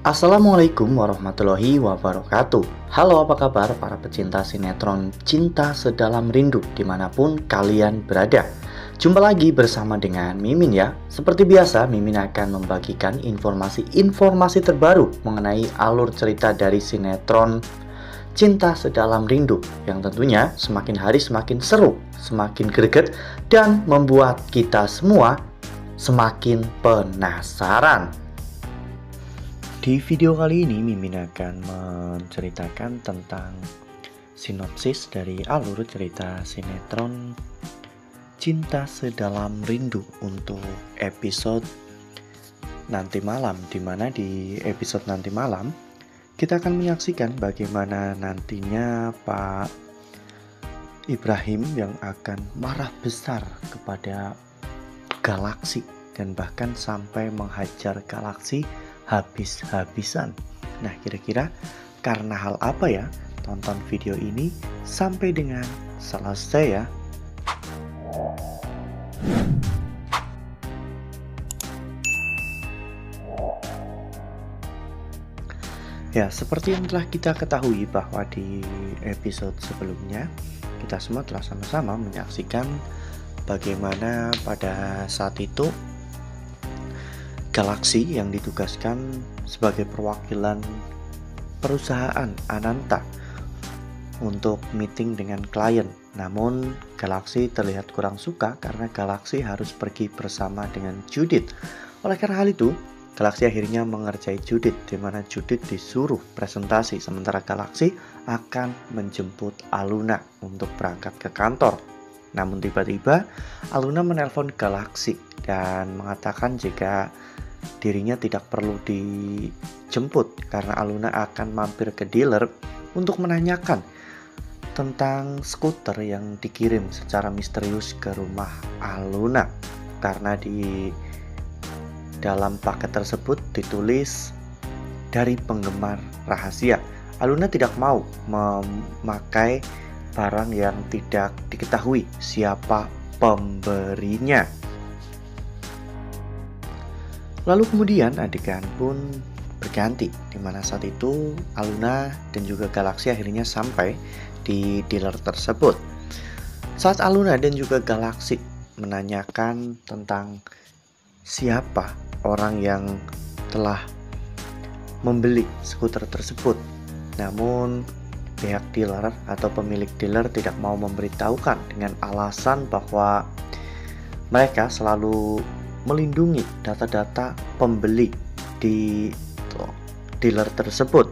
Assalamualaikum warahmatullahi wabarakatuh. Halo, apa kabar para pecinta sinetron Cinta Sedalam Rindu dimanapun kalian berada. Jumpa lagi bersama dengan Mimin ya. Seperti biasa, Mimin akan membagikan informasi terbaru mengenai alur cerita dari sinetron Cinta Sedalam Rindu yang tentunya semakin hari semakin seru, semakin greget, dan membuat kita semua semakin penasaran. Di video kali ini Mimin akan menceritakan tentang sinopsis dari alur cerita sinetron Cinta Sedalam Rindu untuk episode nanti malam, dimana di episode nanti malam kita akan menyaksikan bagaimana nantinya Pak Ibrahim yang akan marah besar kepada Galaksi dan bahkan sampai menghajar Galaksi habis-habisan. Nah, kira-kira karena hal apa ya? Tonton video ini sampai dengan selesai ya. Ya, seperti yang telah kita ketahui bahwa di episode sebelumnya kita semua telah sama-sama menyaksikan bagaimana pada saat itu Galaksi yang ditugaskan sebagai perwakilan perusahaan Ananta untuk meeting dengan klien. Namun Galaksi terlihat kurang suka karena Galaksi harus pergi bersama dengan Judith. Oleh karena hal itu, Galaksi akhirnya mengerjai Judith, di mana Judith disuruh presentasi sementara Galaksi akan menjemput Aluna untuk berangkat ke kantor. Namun tiba-tiba Aluna menelpon Galaksi dan mengatakan jika dirinya tidak perlu dijemput karena Aluna akan mampir ke dealer untuk menanyakan tentang skuter yang dikirim secara misterius ke rumah Aluna. Karena di dalam paket tersebut ditulis dari penggemar rahasia. Aluna tidak mau memakai barang yang tidak diketahui siapa pemberinya. Lalu kemudian adegan pun berganti, di mana saat itu Aluna dan juga Galaksi akhirnya sampai di dealer tersebut. Saat Aluna dan juga Galaksi menanyakan tentang siapa orang yang telah membeli skuter tersebut, namun pihak dealer atau pemilik dealer tidak mau memberitahukan dengan alasan bahwa mereka selalu melindungi data-data pembeli di dealer tersebut.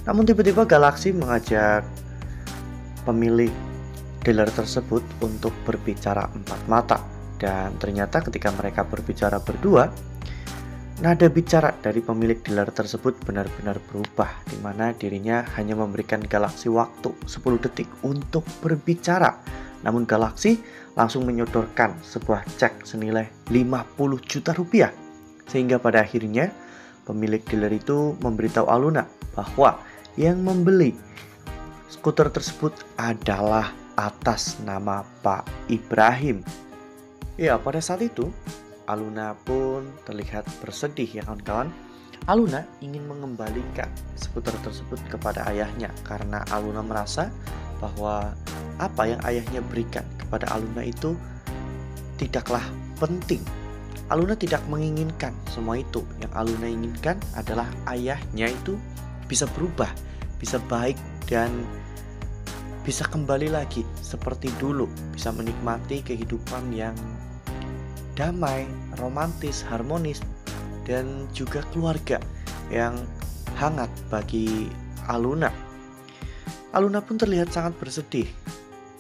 Namun tiba-tiba Galaksi mengajak pemilik dealer tersebut untuk berbicara empat mata. Dan ternyata ketika mereka berbicara berdua, nada bicara dari pemilik dealer tersebut benar-benar berubah, di mana dirinya hanya memberikan Galaksi waktu 10 detik untuk berbicara. Namun Galaksi langsung menyodorkan sebuah cek senilai 50 juta rupiah. Sehingga pada akhirnya pemilik dealer itu memberitahu Aluna bahwa yang membeli skuter tersebut adalah atas nama Pak Ibrahim. Ya, pada saat itu Aluna pun terlihat bersedih ya kawan-kawan. Aluna ingin mengembalikan skuter tersebut kepada ayahnya karena Aluna merasa bahwa apa yang ayahnya berikan kepada Aluna itu tidaklah penting. Aluna tidak menginginkan semua itu. Yang Aluna inginkan adalah ayahnya itu bisa berubah, bisa baik dan bisa kembali lagi seperti dulu, bisa menikmati kehidupan yang damai, romantis, harmonis, dan juga keluarga yang hangat bagi Aluna. Aluna pun terlihat sangat bersedih.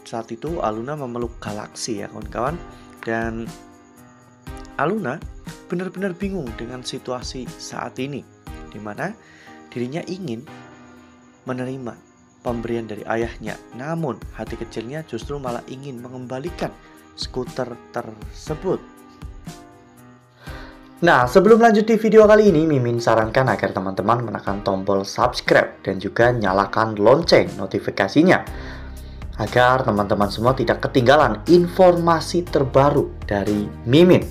Saat itu Aluna memeluk Galaksi ya kawan-kawan. Dan Aluna benar-benar bingung dengan situasi saat ini, di mana dirinya ingin menerima pemberian dari ayahnya, namun hati kecilnya justru malah ingin mengembalikan skuter tersebut. Nah, sebelum lanjut di video kali ini, Mimin sarankan agar teman-teman menekan tombol subscribe dan juga nyalakan lonceng notifikasinya agar teman-teman semua tidak ketinggalan informasi terbaru dari Mimin.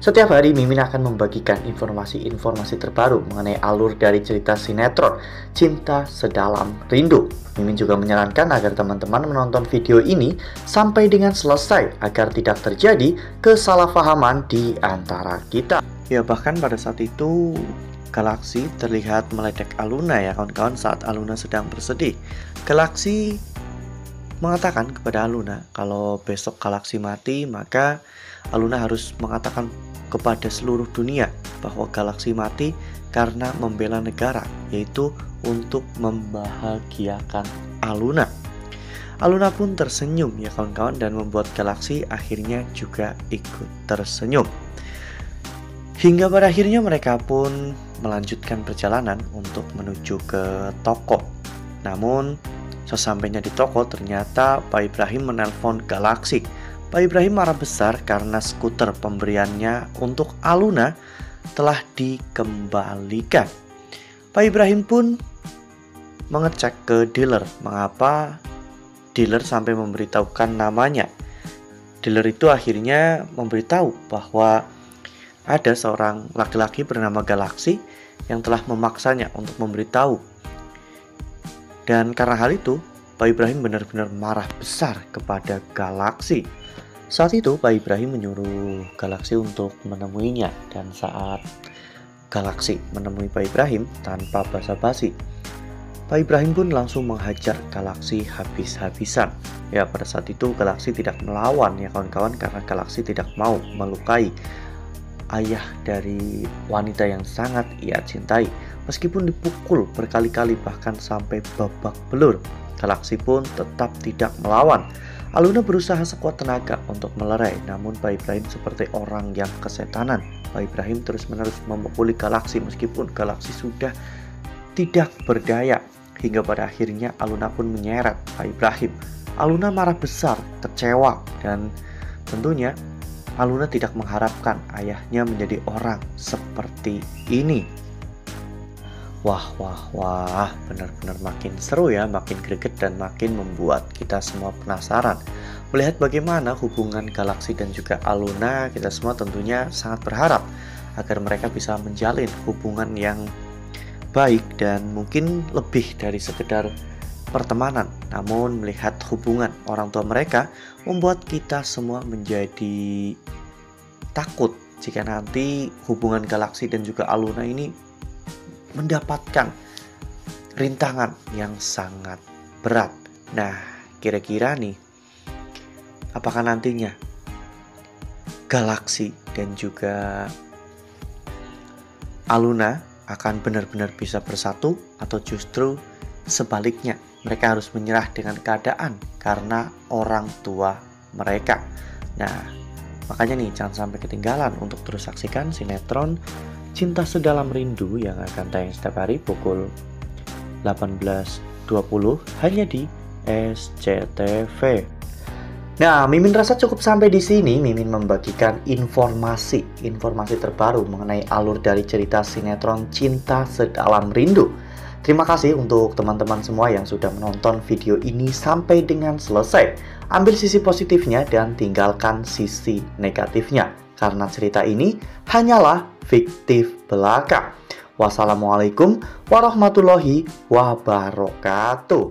Setiap hari Mimin akan membagikan informasi-informasi terbaru mengenai alur dari cerita sinetron Cinta Sedalam Rindu. Mimin juga menyarankan agar teman-teman menonton video ini sampai dengan selesai agar tidak terjadi kesalahpahaman di antara kita. Ya, bahkan pada saat itu Galaksi terlihat meledek Aluna ya kawan-kawan saat Aluna sedang bersedih. Galaksi mengatakan kepada Aluna kalau besok Galaksi mati, maka Aluna harus mengatakan kepada seluruh dunia bahwa Galaksi mati karena membela negara, yaitu untuk membahagiakan Aluna. Aluna pun tersenyum ya kawan-kawan dan membuat Galaksi akhirnya juga ikut tersenyum. Hingga pada akhirnya mereka pun melanjutkan perjalanan untuk menuju ke toko. Namun sesampainya di toko ternyata Pak Ibrahim menelpon Galaksi. Pak Ibrahim marah besar karena skuter pemberiannya untuk Aluna telah dikembalikan. Pak Ibrahim pun mengecek ke dealer mengapa dealer sampai memberitahukan namanya. Dealer itu akhirnya memberitahu bahwa ada seorang laki-laki bernama Galaksi yang telah memaksanya untuk memberitahu. Dan karena hal itu, Pak Ibrahim benar-benar marah besar kepada Galaksi. Saat itu Pak Ibrahim menyuruh Galaksi untuk menemuinya, dan saat Galaksi menemui Pak Ibrahim tanpa basa-basi, Pak Ibrahim pun langsung menghajar Galaksi habis-habisan. Ya, pada saat itu Galaksi tidak melawan ya kawan-kawan karena Galaksi tidak mau melukai ayah dari wanita yang sangat ia cintai. Meskipun dipukul berkali-kali bahkan sampai babak belur, Galaksi pun tetap tidak melawan. Aluna berusaha sekuat tenaga untuk melerai, namun Pak Ibrahim seperti orang yang kesetanan. Pak Ibrahim terus-menerus memukuli Galaksi meskipun Galaksi sudah tidak berdaya. Hingga pada akhirnya Aluna pun menyeret Pak Ibrahim. Aluna marah besar, kecewa, dan tentunya Aluna tidak mengharapkan ayahnya menjadi orang seperti ini. Wah, benar-benar makin seru ya, makin greget dan makin membuat kita semua penasaran. Melihat bagaimana hubungan Galaksi dan juga Aluna, kita semua tentunya sangat berharap agar mereka bisa menjalin hubungan yang baik dan mungkin lebih dari sekedar pertemanan. Namun melihat hubungan orang tua mereka membuat kita semua menjadi takut jika nanti hubungan Galaksi dan juga Aluna ini mendapatkan rintangan yang sangat berat. Nah, kira-kira nih, apakah nantinya Galaksi dan juga Aluna akan benar-benar bisa bersatu, atau justru sebaliknya mereka harus menyerah dengan keadaan karena orang tua mereka? Nah, makanya nih jangan sampai ketinggalan untuk terus saksikan sinetron Cinta Sedalam Rindu yang akan tayang setiap hari pukul 18.20 hanya di SCTV. Nah, Mimin rasa cukup sampai di sini. Mimin membagikan informasi terbaru mengenai alur dari cerita sinetron Cinta Sedalam Rindu. Terima kasih untuk teman-teman semua yang sudah menonton video ini sampai dengan selesai. Ambil sisi positifnya dan tinggalkan sisi negatifnya, karena cerita ini hanyalah fiktif belaka. Wassalamualaikum warahmatullahi wabarakatuh.